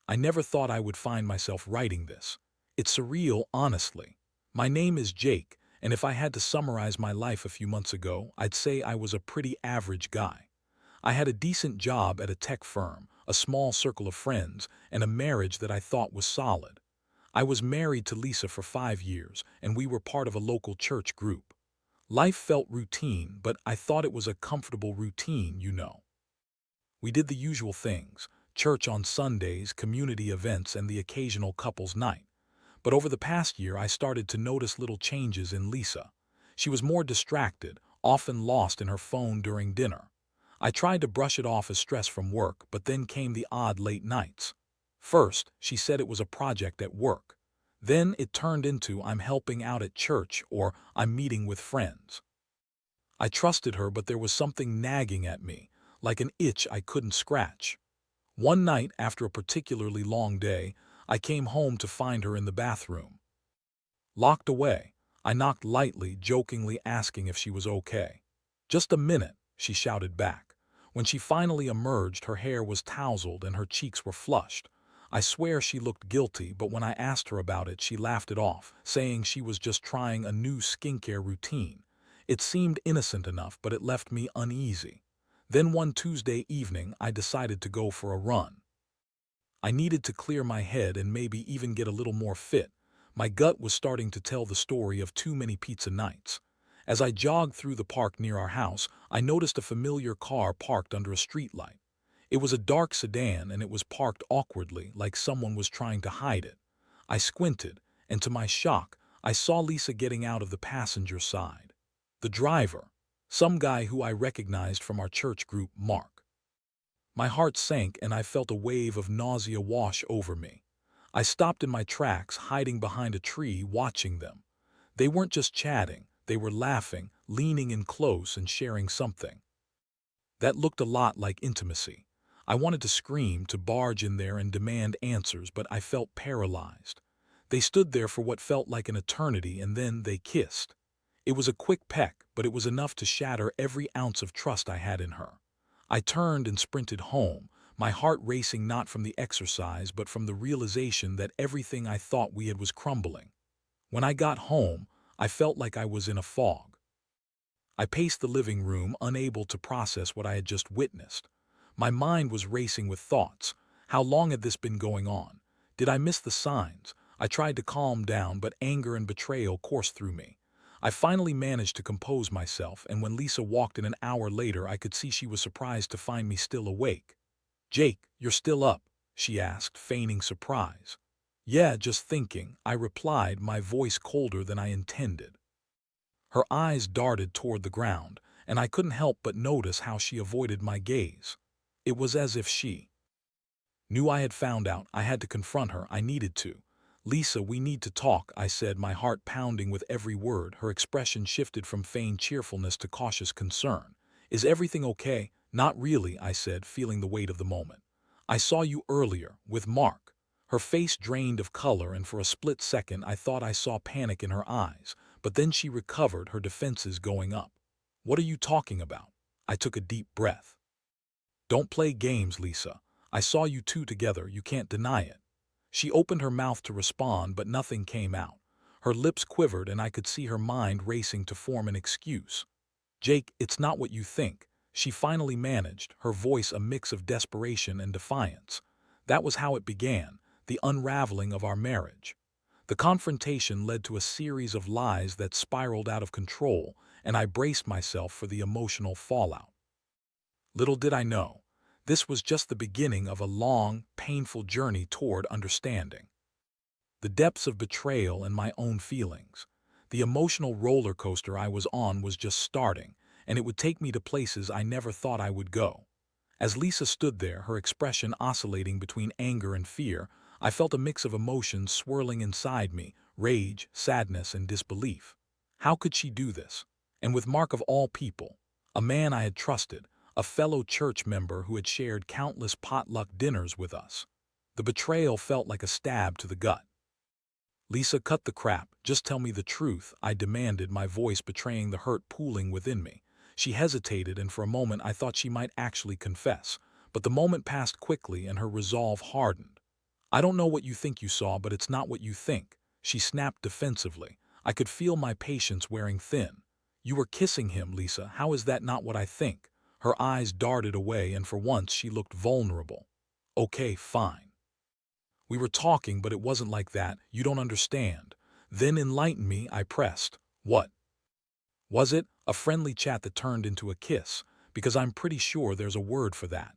I never thought I would find myself writing this. It's surreal, honestly. My name is Jake, and if I had to summarize my life a few months ago, I'd say I was a pretty average guy. I had a decent job at a tech firm, a small circle of friends, and a marriage that I thought was solid. I was married to Lisa for 5 years, and we were part of a local church group. Life felt routine, but I thought it was a comfortable routine. We did the usual things: church on Sundays, community events, and the occasional couple's night. But over the past year, I started to notice little changes in Lisa. She was more distracted, often lost in her phone during dinner. I tried to brush it off as stress from work, but then came the odd late nights. First, she said it was a project at work. Then it turned into I'm helping out at church or I'm meeting with friends. I trusted her, but there was something nagging at me, like an itch I couldn't scratch. One night, after a particularly long day, I came home to find her in the bathroom. Locked away, I knocked lightly, jokingly asking if she was okay. "Just a minute," she shouted back. When she finally emerged, her hair was tousled and her cheeks were flushed. I swear she looked guilty, but when I asked her about it, she laughed it off, saying she was just trying a new skincare routine. It seemed innocent enough, but it left me uneasy. Then one Tuesday evening, I decided to go for a run. I needed to clear my head and maybe even get a little more fit. My gut was starting to tell the story of too many pizza nights. As I jogged through the park near our house, I noticed a familiar car parked under a streetlight. It was a dark sedan, and it was parked awkwardly, like someone was trying to hide it. I squinted, and to my shock, I saw Lisa getting out of the passenger side. The driver, some guy who I recognized from our church group, Mark. My heart sank and I felt a wave of nausea wash over me. I stopped in my tracks, hiding behind a tree, watching them. They weren't just chatting, they were laughing, leaning in close and sharing something that looked a lot like intimacy. I wanted to scream, to barge in there and demand answers, but I felt paralyzed. They stood there for what felt like an eternity, and then they kissed. It was a quick peck, but it was enough to shatter every ounce of trust I had in her. I turned and sprinted home, my heart racing not from the exercise but from the realization that everything I thought we had was crumbling. When I got home, I felt like I was in a fog. I paced the living room, unable to process what I had just witnessed. My mind was racing with thoughts. How long had this been going on? Did I miss the signs? I tried to calm down, but anger and betrayal coursed through me. I finally managed to compose myself, and when Lisa walked in an hour later, I could see she was surprised to find me still awake. "Jake, you're still up?" she asked, feigning surprise. "Yeah, just thinking," I replied, my voice colder than I intended. Her eyes darted toward the ground, and I couldn't help but notice how she avoided my gaze. It was as if she knew I had found out. I had to confront her. I needed to. "Lisa, we need to talk," I said, my heart pounding with every word. Her expression shifted from feigned cheerfulness to cautious concern. "Is everything okay?" "Not really," I said, feeling the weight of the moment. "I saw you earlier, with Mark." Her face drained of color, and for a split second I thought I saw panic in her eyes, but then she recovered, her defenses going up. "What are you talking about?" I took a deep breath. "Don't play games, Lisa. I saw you two together, you can't deny it." She opened her mouth to respond, but nothing came out. Her lips quivered, and I could see her mind racing to form an excuse. "Jake, it's not what you think," she finally managed, her voice a mix of desperation and defiance. That was how it began, the unraveling of our marriage. The confrontation led to a series of lies that spiraled out of control, and I braced myself for the emotional fallout. Little did I know, this was just the beginning of a long, painful journey toward understanding. The depths of betrayal and my own feelings. The emotional roller coaster I was on was just starting, and it would take me to places I never thought I would go. As Lisa stood there, her expression oscillating between anger and fear, I felt a mix of emotions swirling inside me: rage, sadness, and disbelief. How could she do this? And with Mark of all people, a man I had trusted, a fellow church member who had shared countless potluck dinners with us. The betrayal felt like a stab to the gut. "Lisa, cut the crap. Just tell me the truth," I demanded, my voice betraying the hurt pooling within me. She hesitated, and for a moment I thought she might actually confess. But the moment passed quickly and her resolve hardened. I don't know what you think you saw, but it's not what you think, she snapped defensively. I could feel my patience wearing thin. You were kissing him, Lisa. How is that not what I think? Her eyes darted away, and for once she looked vulnerable. Okay, fine. We were talking, but it wasn't like that. You don't understand. Then enlighten me, I pressed. What? Was it a friendly chat that turned into a kiss? Because I'm pretty sure there's a word for that.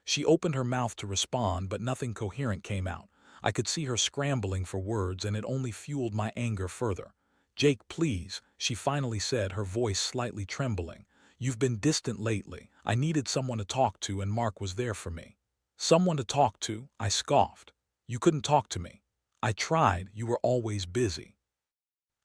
She opened her mouth to respond, but nothing coherent came out. I could see her scrambling for words, and it only fueled my anger further. Jake, please, she finally said, her voice slightly trembling. You've been distant lately. I needed someone to talk to, and Mark was there for me. Someone to talk to? I scoffed. You couldn't talk to me. I tried. You were always busy.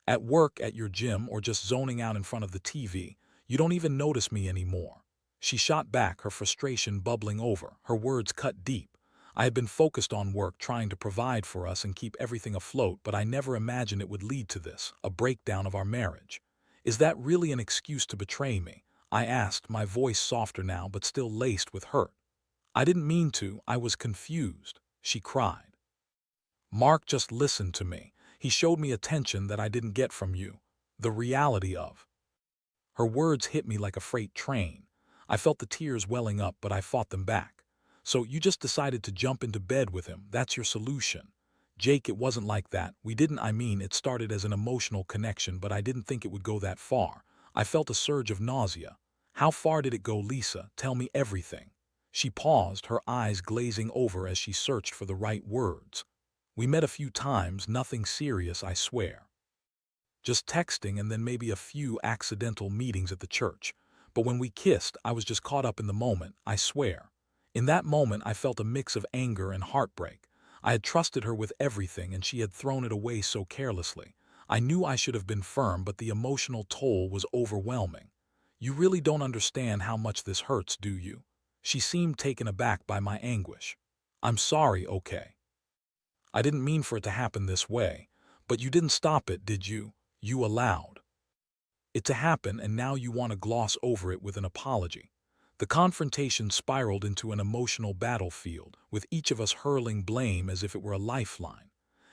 At work, at your gym, or just zoning out in front of the TV. You don't even notice me anymore. She shot back, her frustration bubbling over, her words cut deep. I had been focused on work, trying to provide for us and keep everything afloat, but I never imagined it would lead to this, a breakdown of our marriage. Is that really an excuse to betray me? I asked, my voice softer now but still laced with hurt. I didn't mean to, I was confused, she cried. Mark just listened to me. He showed me attention that I didn't get from you. The reality of. Her words hit me like a freight train. I felt the tears welling up, but I fought them back. So you just decided to jump into bed with him. That's your solution. Jake, it wasn't like that. It started as an emotional connection, but I didn't think it would go that far. I felt a surge of nausea. How far did it go, Lisa? Tell me everything. She paused, her eyes glazing over as she searched for the right words. We met a few times, nothing serious, I swear. Just texting and then maybe a few accidental meetings at the church. But when we kissed, I was just caught up in the moment, I swear. In that moment, I felt a mix of anger and heartbreak. I had trusted her with everything, and she had thrown it away so carelessly. I knew I should have been firm, but the emotional toll was overwhelming. You really don't understand how much this hurts, do you? She seemed taken aback by my anguish. I'm sorry, okay. I didn't mean for it to happen this way. But you didn't stop it, did you? You allowed it to happen, and now you want to gloss over it with an apology. The confrontation spiraled into an emotional battlefield, with each of us hurling blame as if it were a lifeline.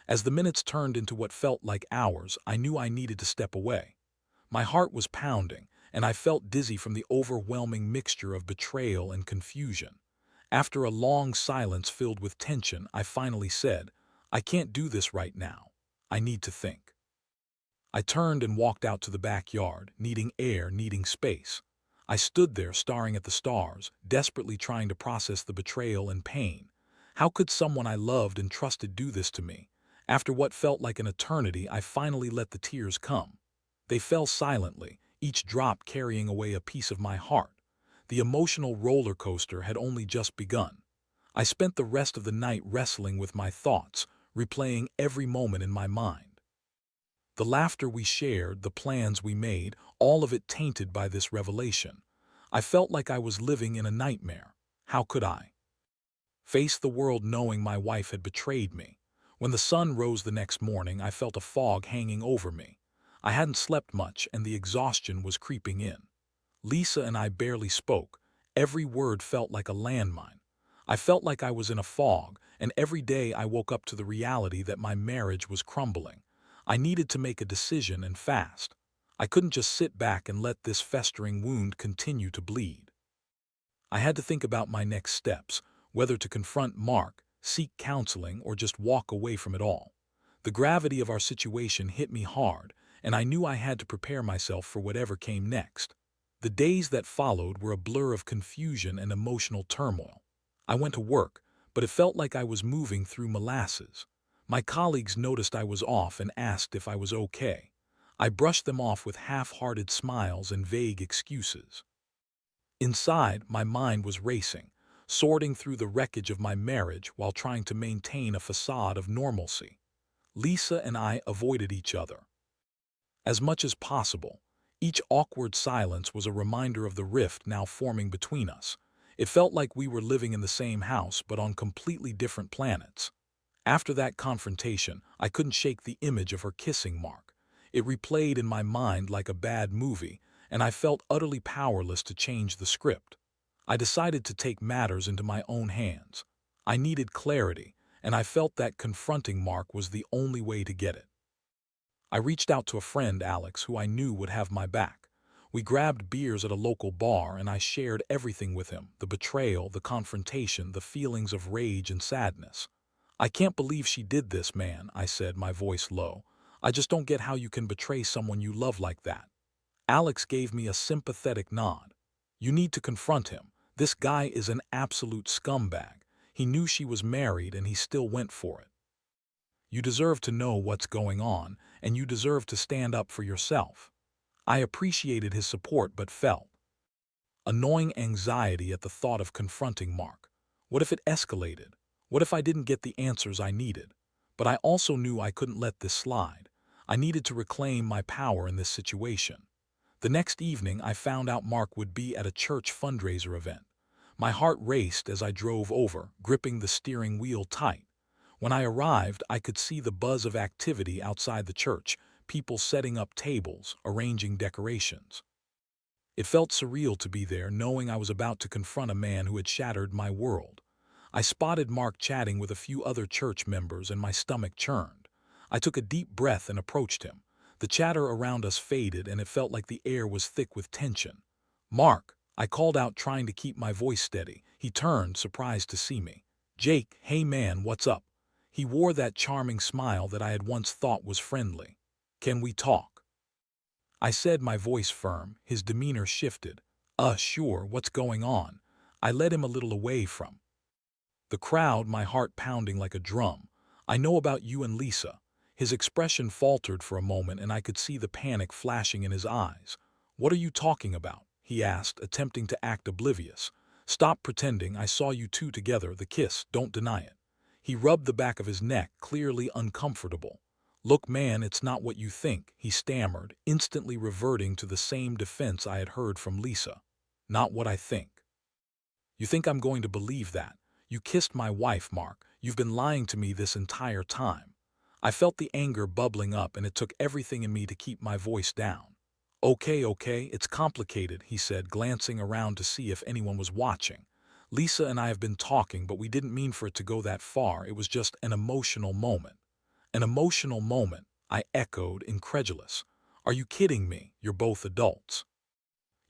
As the minutes turned into what felt like hours, I knew I needed to step away. My heart was pounding, and I felt dizzy from the overwhelming mixture of betrayal and confusion. After a long silence filled with tension, I finally said, I can't do this right now. I need to think. I turned and walked out to the backyard, needing air, needing space. I stood there staring at the stars, desperately trying to process the betrayal and pain. How could someone I loved and trusted do this to me? After what felt like an eternity, I finally let the tears come. They fell silently, each drop carrying away a piece of my heart. The emotional roller coaster had only just begun. I spent the rest of the night wrestling with my thoughts, replaying every moment in my mind. The laughter we shared, the plans we made, all of it tainted by this revelation. I felt like I was living in a nightmare. How could I face the world knowing my wife had betrayed me? When the sun rose the next morning, I felt a fog hanging over me. I hadn't slept much, and the exhaustion was creeping in. Lisa and I barely spoke. Every word felt like a landmine. I felt like I was in a fog, and every day I woke up to the reality that my marriage was crumbling. I needed to make a decision, and fast. I couldn't just sit back and let this festering wound continue to bleed. I had to think about my next steps, whether to confront Mark, seek counseling, or just walk away from it all. The gravity of our situation hit me hard, and I knew I had to prepare myself for whatever came next. The days that followed were a blur of confusion and emotional turmoil. I went to work, but it felt like I was moving through molasses. My colleagues noticed I was off and asked if I was okay. I brushed them off with half-hearted smiles and vague excuses. Inside, my mind was racing, sorting through the wreckage of my marriage while trying to maintain a facade of normalcy. Lisa and I avoided each other as much as possible. Each awkward silence was a reminder of the rift now forming between us. It felt like we were living in the same house but on completely different planets. After that confrontation, I couldn't shake the image of her kissing Mark. It replayed in my mind like a bad movie, and I felt utterly powerless to change the script. I decided to take matters into my own hands. I needed clarity, and I felt that confronting Mark was the only way to get it. I reached out to a friend, Alex, who I knew would have my back. We grabbed beers at a local bar, and I shared everything with him: the betrayal, the confrontation, the feelings of rage and sadness. "I can't believe she did this, man," I said, my voice low. "I just don't get how you can betray someone you love like that." Alex gave me a sympathetic nod. "You need to confront him. This guy is an absolute scumbag. He knew she was married and he still went for it. You deserve to know what's going on, and you deserve to stand up for yourself." I appreciated his support but felt annoying anxiety at the thought of confronting Mark. What if it escalated? What if I didn't get the answers I needed? But I also knew I couldn't let this slide. I needed to reclaim my power in this situation. The next evening, I found out Mark would be at a church fundraiser event. My heart raced as I drove over, gripping the steering wheel tight. When I arrived, I could see the buzz of activity outside the church, people setting up tables, arranging decorations. It felt surreal to be there, knowing I was about to confront a man who had shattered my world. I spotted Mark chatting with a few other church members, and my stomach churned. I took a deep breath and approached him. The chatter around us faded, and it felt like the air was thick with tension. "Mark," I called out, trying to keep my voice steady. He turned, surprised to see me. "Jake, hey man, what's up?" He wore that charming smile that I had once thought was friendly. "Can we talk?" I said, my voice firm. His demeanor shifted. Sure, what's going on?" I led him a little away from the crowd, my heart pounding like a drum. "I know about you and Lisa." His expression faltered for a moment, and I could see the panic flashing in his eyes. "What are you talking about?" he asked, attempting to act oblivious. "Stop pretending. I saw you two together, the kiss, don't deny it." He rubbed the back of his neck, clearly uncomfortable. "Look, man, it's not what you think," he stammered, instantly reverting to the same defense I had heard from Lisa. "Not what I think. You think I'm going to believe that? You kissed my wife, Mark. You've been lying to me this entire time." I felt the anger bubbling up, and it took everything in me to keep my voice down. Okay, it's complicated," he said, glancing around to see if anyone was watching. "Lisa and I have been talking, but we didn't mean for it to go that far. It was just an emotional moment." "An emotional moment," I echoed, incredulous. "Are you kidding me? You're both adults.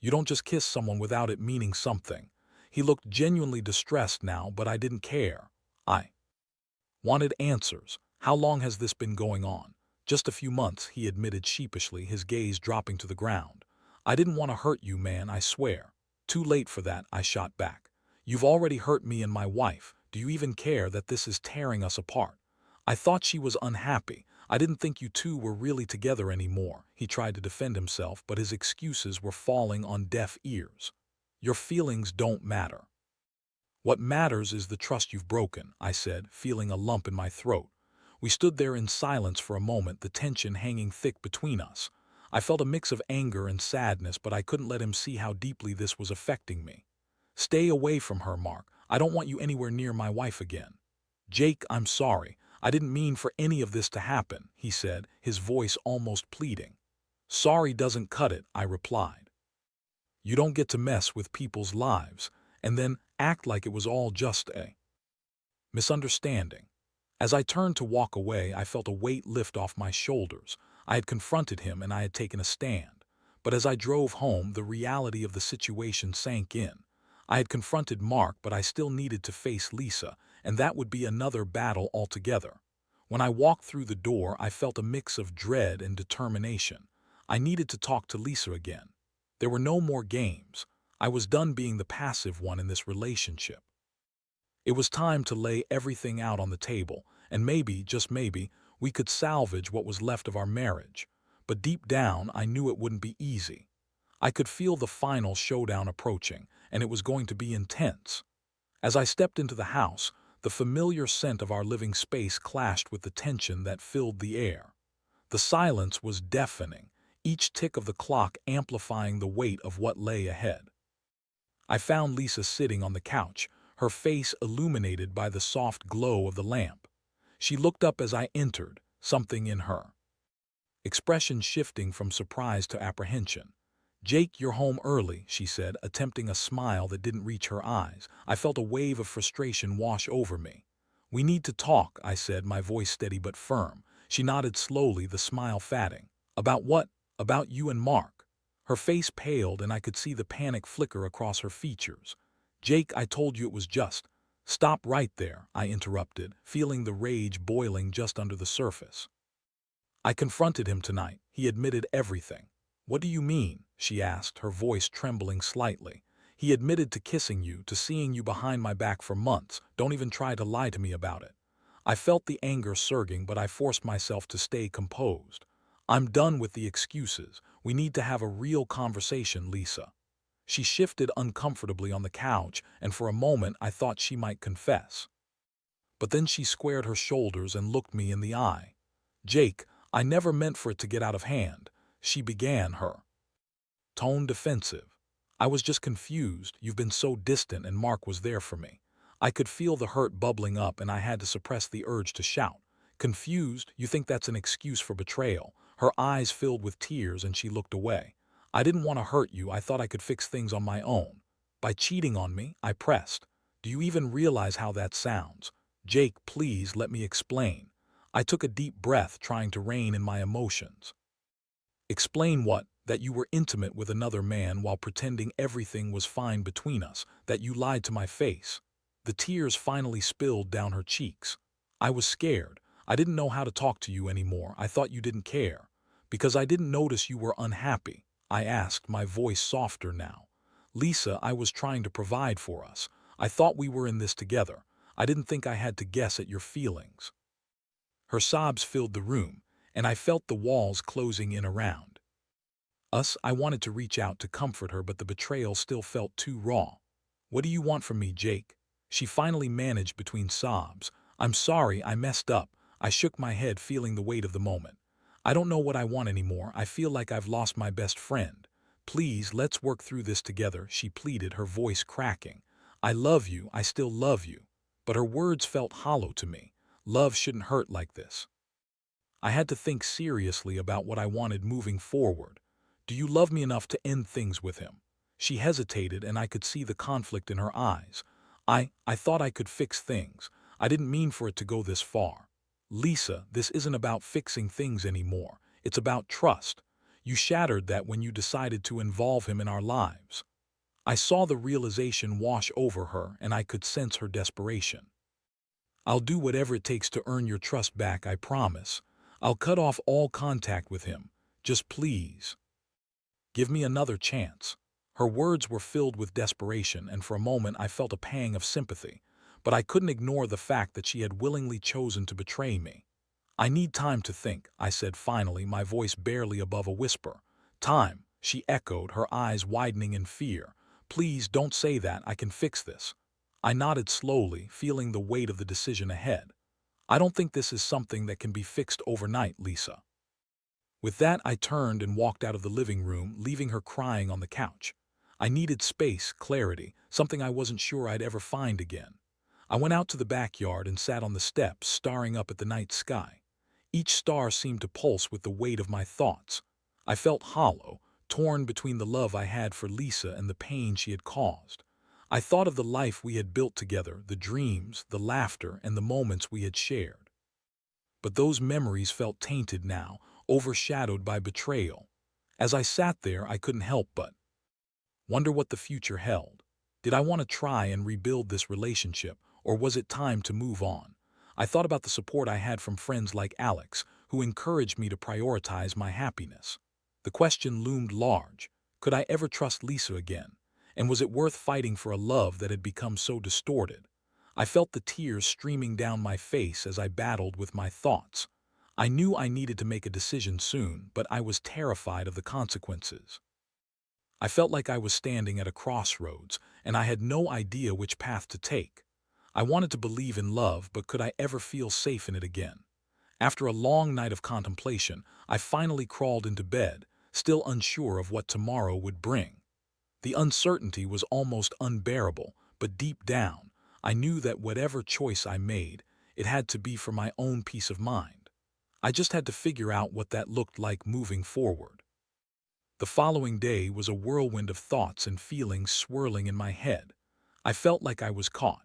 You don't just kiss someone without it meaning something." He looked genuinely distressed now, but I didn't care. I wanted answers. "How long has this been going on?" "Just a few months," he admitted sheepishly, his gaze dropping to the ground. "I didn't want to hurt you, man, I swear." "Too late for that," I shot back. "You've already hurt me and my wife. Do you even care that this is tearing us apart?" "I thought she was unhappy. I didn't think you two were really together anymore." He tried to defend himself, but his excuses were falling on deaf ears. "Your feelings don't matter. What matters is the trust you've broken," I said, feeling a lump in my throat. We stood there in silence for a moment, the tension hanging thick between us. I felt a mix of anger and sadness, but I couldn't let him see how deeply this was affecting me. "Stay away from her, Mark. I don't want you anywhere near my wife again." "Jake, I'm sorry. I didn't mean for any of this to happen," he said, his voice almost pleading. "Sorry doesn't cut it," I replied. "You don't get to mess with people's lives and then act like it was all just a misunderstanding." As I turned to walk away, I felt a weight lift off my shoulders. I had confronted him and I had taken a stand. But as I drove home, the reality of the situation sank in. I had confronted Mark, but I still needed to face Lisa, and that would be another battle altogether. When I walked through the door, I felt a mix of dread and determination. I needed to talk to Lisa again. There were no more games. I was done being the passive one in this relationship. It was time to lay everything out on the table, and maybe, just maybe, we could salvage what was left of our marriage. But deep down, I knew it wouldn't be easy. I could feel the final showdown approaching, and it was going to be intense. As I stepped into the house, the familiar scent of our living space clashed with the tension that filled the air. The silence was deafening, each tick of the clock amplifying the weight of what lay ahead. I found Lisa sitting on the couch, her face illuminated by the soft glow of the lamp. She looked up as I entered, something in her expression shifting from surprise to apprehension. "Jake, you're home early," she said, attempting a smile that didn't reach her eyes. I felt a wave of frustration wash over me. "We need to talk," I said, my voice steady but firm. She nodded slowly, the smile fading. "About what?" "About you and Mark." Her face paled and I could see the panic flicker across her features. "Jake, I told you it was just—" "Stop right there," I interrupted, feeling the rage boiling just under the surface. "I confronted him tonight. He admitted everything." "What do you mean?" she asked, her voice trembling slightly. "He admitted to kissing you, to seeing you behind my back for months. Don't even try to lie to me about it." I felt the anger surging, but I forced myself to stay composed. "I'm done with the excuses. We need to have a real conversation, Lisa." She shifted uncomfortably on the couch, and for a moment I thought she might confess. But then she squared her shoulders and looked me in the eye. "Jake, I never meant for it to get out of hand," she began, her tone defensive. "I was just confused. You've been so distant and Mark was there for me." I could feel the hurt bubbling up and I had to suppress the urge to shout. "Confused? You think that's an excuse for betrayal?" Her eyes filled with tears and she looked away. "I didn't want to hurt you. I thought I could fix things on my own." "By cheating on me?" I pressed. "Do you even realize how that sounds?" "Jake, please let me explain." I took a deep breath, trying to rein in my emotions. "Explain what?" "That you were intimate with another man while pretending everything was fine between us, that you lied to my face." The tears finally spilled down her cheeks. "I was scared. I didn't know how to talk to you anymore. I thought you didn't care." "Because I didn't notice you were unhappy," I asked, my voice softer now. "Lisa, I was trying to provide for us. I thought we were in this together. I didn't think I had to guess at your feelings." Her sobs filled the room, and I felt the walls closing in around us. I wanted to reach out to comfort her, but the betrayal still felt too raw. "What do you want from me, Jake?" She finally managed between sobs. "I'm sorry, I messed up." I shook my head, feeling the weight of the moment. "I don't know what I want anymore. I feel like I've lost my best friend." "Please, let's work through this together," she pleaded, her voice cracking. "I love you. I still love you." But her words felt hollow to me. Love shouldn't hurt like this. I had to think seriously about what I wanted moving forward. "Do you love me enough to end things with him?" She hesitated and I could see the conflict in her eyes. I thought I could fix things. I didn't mean for it to go this far." "Lisa, this isn't about fixing things anymore. It's about trust. You shattered that when you decided to involve him in our lives." I saw the realization wash over her and I could sense her desperation. "I'll do whatever it takes to earn your trust back, I promise. I'll cut off all contact with him. Just please give me another chance." Her words were filled with desperation, and for a moment I felt a pang of sympathy. But I couldn't ignore the fact that she had willingly chosen to betray me. "I need time to think," I said finally, my voice barely above a whisper. "Time," she echoed, her eyes widening in fear. "Please don't say that. I can fix this." I nodded slowly, feeling the weight of the decision ahead. "I don't think this is something that can be fixed overnight, Lisa." With that, I turned and walked out of the living room, leaving her crying on the couch. I needed space, clarity, something I wasn't sure I'd ever find again. I went out to the backyard and sat on the steps, staring up at the night sky. Each star seemed to pulse with the weight of my thoughts. I felt hollow, torn between the love I had for Lisa and the pain she had caused. I thought of the life we had built together, the dreams, the laughter, and the moments we had shared. But those memories felt tainted now, overshadowed by betrayal. As I sat there, I couldn't help but wonder what the future held. Did I want to try and rebuild this relationship, or was it time to move on? I thought about the support I had from friends like Alex, who encouraged me to prioritize my happiness. The question loomed large. Could I ever trust Lisa again? And was it worth fighting for a love that had become so distorted? I felt the tears streaming down my face as I battled with my thoughts. I knew I needed to make a decision soon, but I was terrified of the consequences. I felt like I was standing at a crossroads, and I had no idea which path to take. I wanted to believe in love, but could I ever feel safe in it again? After a long night of contemplation, I finally crawled into bed, still unsure of what tomorrow would bring. The uncertainty was almost unbearable, but deep down, I knew that whatever choice I made, it had to be for my own peace of mind. I just had to figure out what that looked like moving forward. The following day was a whirlwind of thoughts and feelings swirling in my head. I felt like I was caught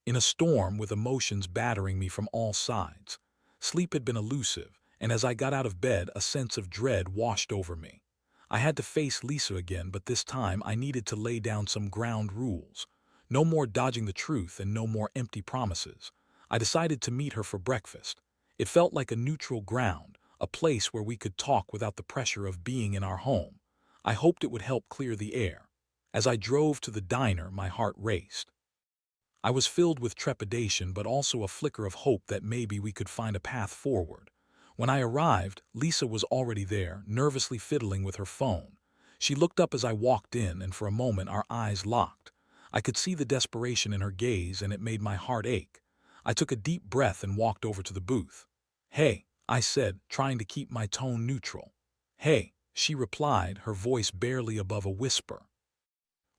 in a storm with emotions battering me from all sides. Sleep had been elusive, and as I got out of bed, a sense of dread washed over me. I had to face Lisa again, but this time I needed to lay down some ground rules. No more dodging the truth and no more empty promises. I decided to meet her for breakfast. It felt like a neutral ground, a place where we could talk without the pressure of being in our home. I hoped it would help clear the air. As I drove to the diner, my heart raced. I was filled with trepidation but also a flicker of hope that maybe we could find a path forward. When I arrived, Lisa was already there, nervously fiddling with her phone. She looked up as I walked in, and for a moment our eyes locked. I could see the desperation in her gaze, and it made my heart ache. I took a deep breath and walked over to the booth. "Hey," I said, trying to keep my tone neutral. "Hey," she replied, her voice barely above a whisper.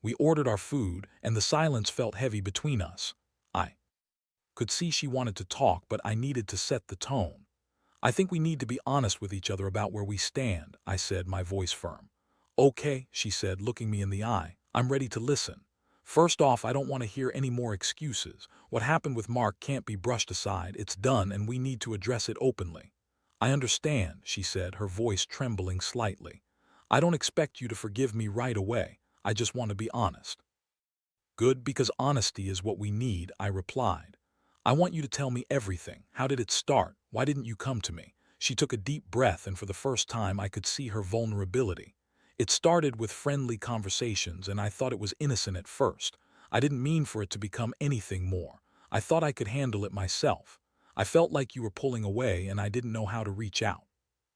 We ordered our food, and the silence felt heavy between us. I could see she wanted to talk, but I needed to set the tone. "I think we need to be honest with each other about where we stand," I said, my voice firm. "Okay," she said, looking me in the eye. "I'm ready to listen. First off, I don't want to hear any more excuses. What happened with Mark can't be brushed aside. It's done, and we need to address it openly." "I understand," she said, her voice trembling slightly. "I don't expect you to forgive me right away. I just want to be honest." "Good, because honesty is what we need," I replied. "I want you to tell me everything. How did it start? Why didn't you come to me?" She took a deep breath, and for the first time I could see her vulnerability. "It started with friendly conversations, and I thought it was innocent at first. I didn't mean for it to become anything more. I thought I could handle it myself. I felt like you were pulling away, and I didn't know how to reach out.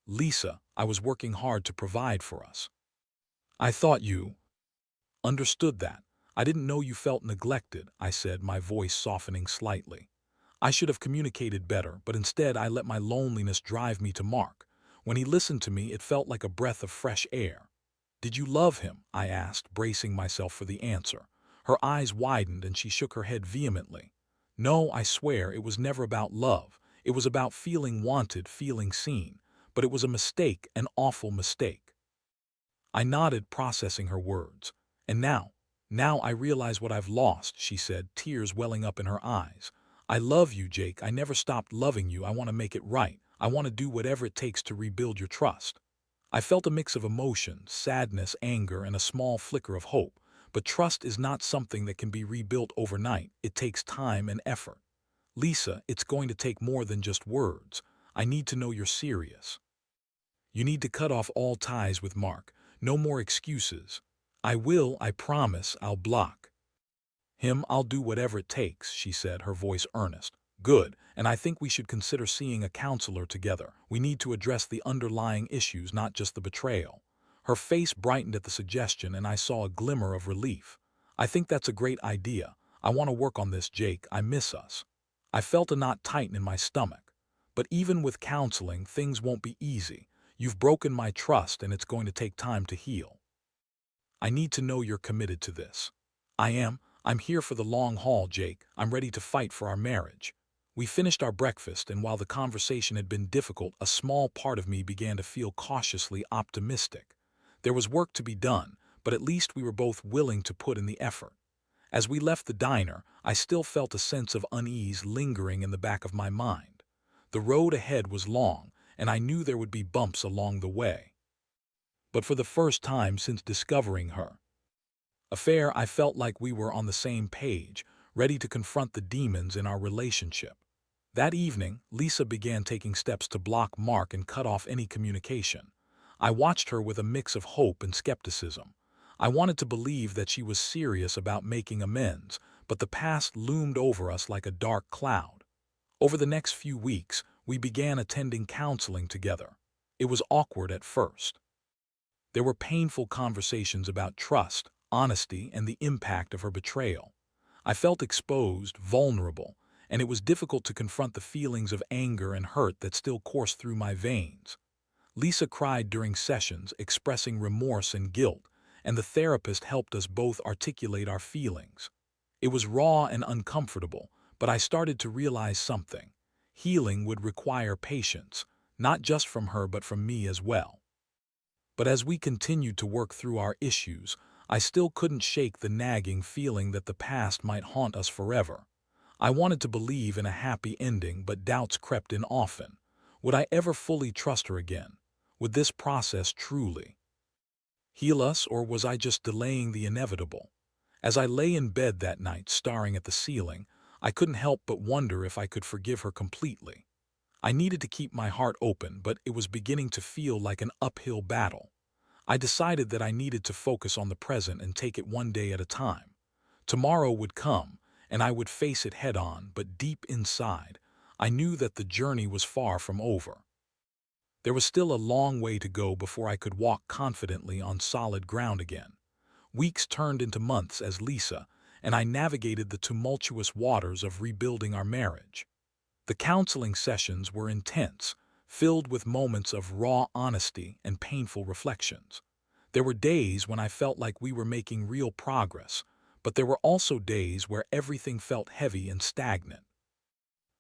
Lisa, I was working hard to provide for us. I thought you understood that. I didn't know you felt neglected," I said, my voice softening slightly. "I should have communicated better, but instead I let my loneliness drive me to Mark. When he listened to me, it felt like a breath of fresh air." "Did you love him?" I asked, bracing myself for the answer. Her eyes widened and she shook her head vehemently. "No, I swear, it was never about love. It was about feeling wanted, feeling seen. But it was a mistake, an awful mistake." I nodded, processing her words. "And now I realize what I've lost," she said, tears welling up in her eyes. "I love you, Jake. I never stopped loving you. I want to make it right. I want to do whatever it takes to rebuild your trust." I felt a mix of emotions, sadness, anger, and a small flicker of hope. But trust is not something that can be rebuilt overnight. It takes time and effort. "Lisa, it's going to take more than just words. I need to know you're serious. You need to cut off all ties with Mark. No more excuses." "I will, I promise. I'll block him. I'll do whatever it takes," she said, her voice earnest. "Good, and I think we should consider seeing a counselor together. We need to address the underlying issues, not just the betrayal." Her face brightened at the suggestion, and I saw a glimmer of relief. "I think that's a great idea. I want to work on this, Jake. I miss us." I felt a knot tighten in my stomach. "But even with counseling, things won't be easy. You've broken my trust, and it's going to take time to heal. I need to know you're committed to this." "I am. I'm here for the long haul, Jake. I'm ready to fight for our marriage." We finished our breakfast, and while the conversation had been difficult, a small part of me began to feel cautiously optimistic. There was work to be done, but at least we were both willing to put in the effort. As we left the diner, I still felt a sense of unease lingering in the back of my mind. The road ahead was long, and I knew there would be bumps along the way. But for the first time since discovering her affair, I felt like we were on the same page, ready to confront the demons in our relationship. That evening, Lisa began taking steps to block Mark and cut off any communication. I watched her with a mix of hope and skepticism. I wanted to believe that she was serious about making amends, but the past loomed over us like a dark cloud. Over the next few weeks, we began attending counseling together. It was awkward at first. There were painful conversations about trust, honesty, and the impact of her betrayal. I felt exposed, vulnerable, and it was difficult to confront the feelings of anger and hurt that still coursed through my veins. Lisa cried during sessions, expressing remorse and guilt, and the therapist helped us both articulate our feelings. It was raw and uncomfortable, but I started to realize something. Healing would require patience, not just from her but from me as well. But as we continued to work through our issues, I still couldn't shake the nagging feeling that the past might haunt us forever. I wanted to believe in a happy ending, but doubts crept in often. Would I ever fully trust her again? Would this process truly heal us, or was I just delaying the inevitable? As I lay in bed that night, staring at the ceiling, I couldn't help but wonder if I could forgive her completely. I needed to keep my heart open, but it was beginning to feel like an uphill battle. I decided that I needed to focus on the present and take it one day at a time. Tomorrow would come, and I would face it head on, but deep inside, I knew that the journey was far from over. There was still a long way to go before I could walk confidently on solid ground again. Weeks turned into months as Lisa and I navigated the tumultuous waters of rebuilding our marriage. The counseling sessions were intense, filled with moments of raw honesty and painful reflections. There were days when I felt like we were making real progress, but there were also days where everything felt heavy and stagnant.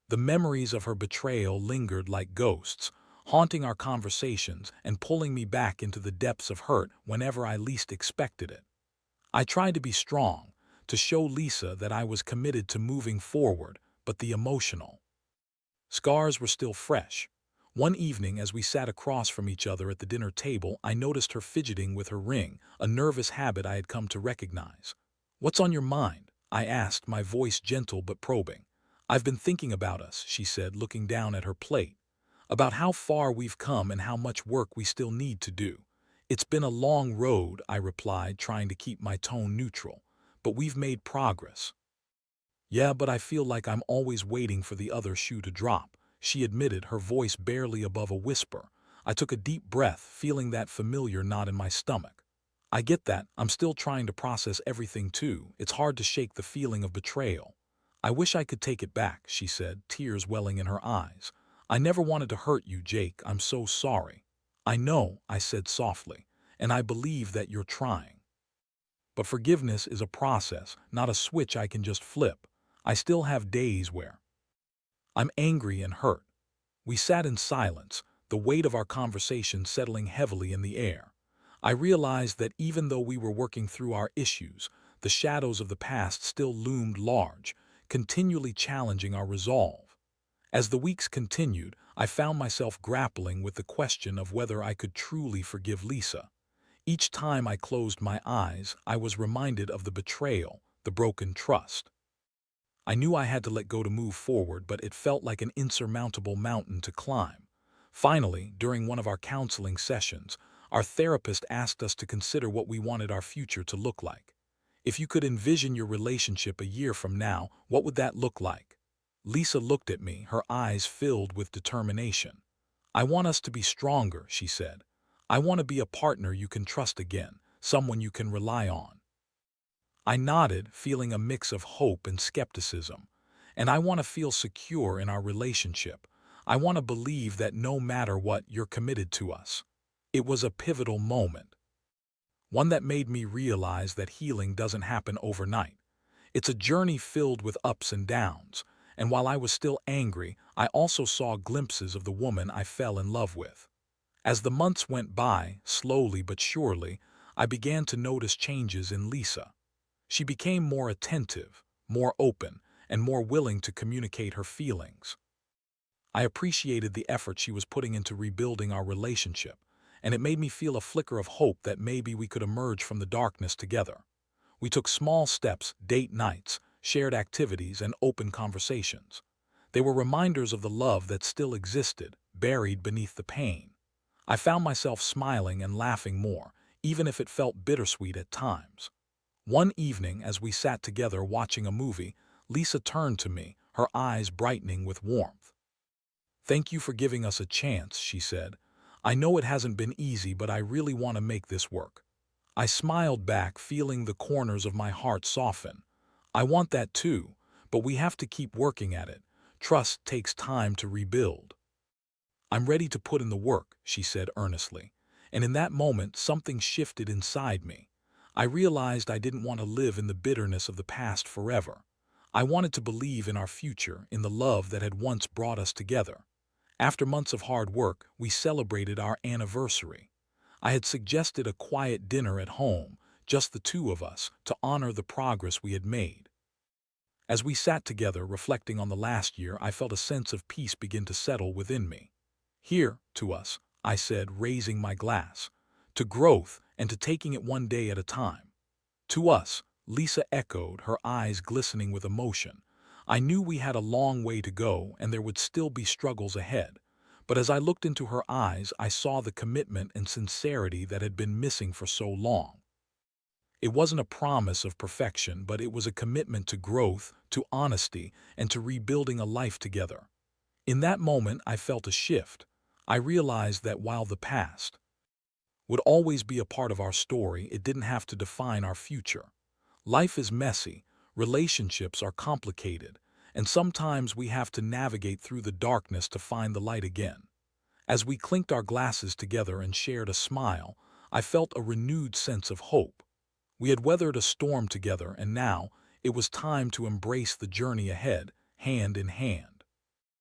The memories of her betrayal lingered like ghosts, haunting our conversations and pulling me back into the depths of hurt whenever I least expected it. I tried to be strong, to show Lisa that I was committed to moving forward, but the emotional scars were still fresh. One evening, as we sat across from each other at the dinner table, I noticed her fidgeting with her ring, a nervous habit I had come to recognize. "What's on your mind?" I asked, my voice gentle but probing. "I've been thinking about us," she said, looking down at her plate. "About how far we've come and how much work we still need to do." "It's been a long road," I replied, trying to keep my tone neutral. "But we've made progress." "Yeah, but I feel like I'm always waiting for the other shoe to drop," she admitted, her voice barely above a whisper. I took a deep breath, feeling that familiar knot in my stomach. "I get that. I'm still trying to process everything too. It's hard to shake the feeling of betrayal." "I wish I could take it back," she said, tears welling in her eyes. "I never wanted to hurt you, Jake. I'm so sorry." "I know," I said softly, "and I believe that you're trying. But forgiveness is a process, not a switch I can just flip. I still have days where I'm angry and hurt." We sat in silence, the weight of our conversation settling heavily in the air. I realized that even though we were working through our issues, the shadows of the past still loomed large, continually challenging our resolve. As the weeks continued, I found myself grappling with the question of whether I could truly forgive Lisa. Each time I closed my eyes, I was reminded of the betrayal, the broken trust. I knew I had to let go to move forward, but it felt like an insurmountable mountain to climb. Finally, during one of our counseling sessions, our therapist asked us to consider what we wanted our future to look like. "If you could envision your relationship a year from now, what would that look like?" Lisa looked at me, her eyes filled with determination. "I want us to be stronger," she said. "I want to be a partner you can trust again, someone you can rely on." I nodded, feeling a mix of hope and skepticism. "And I want to feel secure in our relationship. I want to believe that no matter what, you're committed to us." It was a pivotal moment, one that made me realize that healing doesn't happen overnight. It's a journey filled with ups and downs, and while I was still angry, I also saw glimpses of the woman I fell in love with. As the months went by, slowly but surely, I began to notice changes in Lisa. She became more attentive, more open, and more willing to communicate her feelings. I appreciated the effort she was putting into rebuilding our relationship, and it made me feel a flicker of hope that maybe we could emerge from the darkness together. We took small steps, date nights, shared activities, and open conversations. They were reminders of the love that still existed, buried beneath the pain. I found myself smiling and laughing more, even if it felt bittersweet at times. One evening, as we sat together watching a movie, Lisa turned to me, her eyes brightening with warmth. "Thank you for giving us a chance," she said. "I know it hasn't been easy, but I really want to make this work." I smiled back, feeling the corners of my heart soften. "I want that too, but we have to keep working at it. Trust takes time to rebuild." "I'm ready to put in the work," she said earnestly. And in that moment, something shifted inside me. I realized I didn't want to live in the bitterness of the past forever. I wanted to believe in our future, in the love that had once brought us together. After months of hard work, we celebrated our anniversary. I had suggested a quiet dinner at home, just the two of us, to honor the progress we had made. As we sat together reflecting on the last year, I felt a sense of peace begin to settle within me. Here, to us, I said, raising my glass. To growth and to taking it one day at a time. To us, Lisa echoed, her eyes glistening with emotion. I knew we had a long way to go and there would still be struggles ahead. But as I looked into her eyes, I saw the commitment and sincerity that had been missing for so long. It wasn't a promise of perfection, but it was a commitment to growth, to honesty, and to rebuilding a life together. In that moment, I felt a shift. I realized that while the past would always be a part of our story, it didn't have to define our future. Life is messy, relationships are complicated, and sometimes we have to navigate through the darkness to find the light again. As we clinked our glasses together and shared a smile, I felt a renewed sense of hope. We had weathered a storm together, and now it was time to embrace the journey ahead, hand in hand.